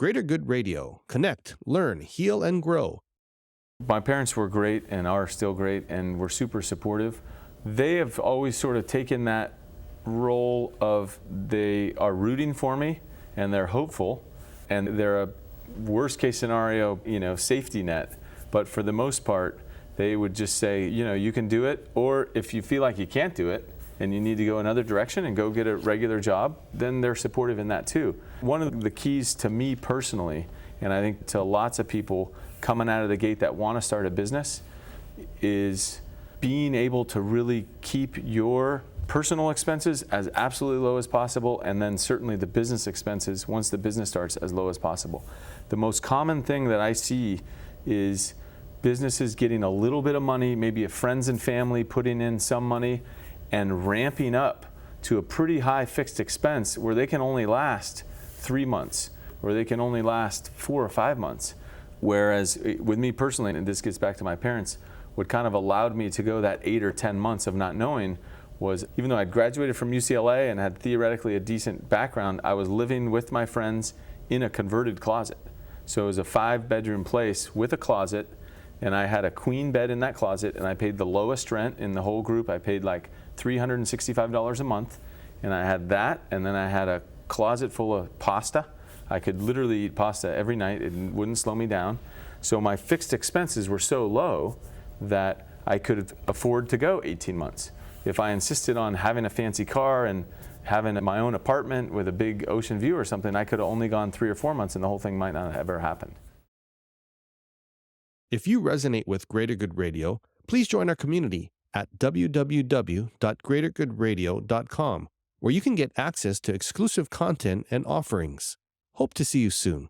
Greater Good Radio. Connect, learn, heal, and grow. My parents were great and are still great and were super supportive. They have always sort of taken that role of they are rooting for me and they're hopeful and they're a worst case scenario, safety net. But for the most part, they would just say, you can do it, or if you feel like you can't do it and you need to go another direction and go get a regular job, then they're supportive in that too. One of the keys to me personally, and I think to lots of people coming out of the gate that want to start a business, is being able to really keep your personal expenses as absolutely low as possible, and then certainly the business expenses, once the business starts, as low as possible. The most common thing that I see is businesses getting a little bit of money, maybe a friends and family putting in some money, and ramping up to a pretty high fixed expense where they can only last 3 months, or they can only last 4 or 5 months. Whereas with me personally, and this gets back to my parents, what kind of allowed me to go that 8 or 10 months of not knowing was, even though I'd graduated from UCLA and had theoretically a decent background, I was living with my friends in a converted closet. So it was a 5-bedroom place with a closet, and I had a queen bed in that closet, and I paid the lowest rent in the whole group. I paid like $365 a month, and I had that, and then I had a closet full of pasta. I could literally eat pasta every night. It wouldn't slow me down. So my fixed expenses were so low that I could afford to go 18 months. If I insisted on having a fancy car and having my own apartment with a big ocean view or something, I could have only gone 3 or 4 months and the whole thing might not have ever happened. If you resonate with Greater Good Radio, please join our community at www.greatergoodradio.com, where you can get access to exclusive content and offerings. Hope to see you soon.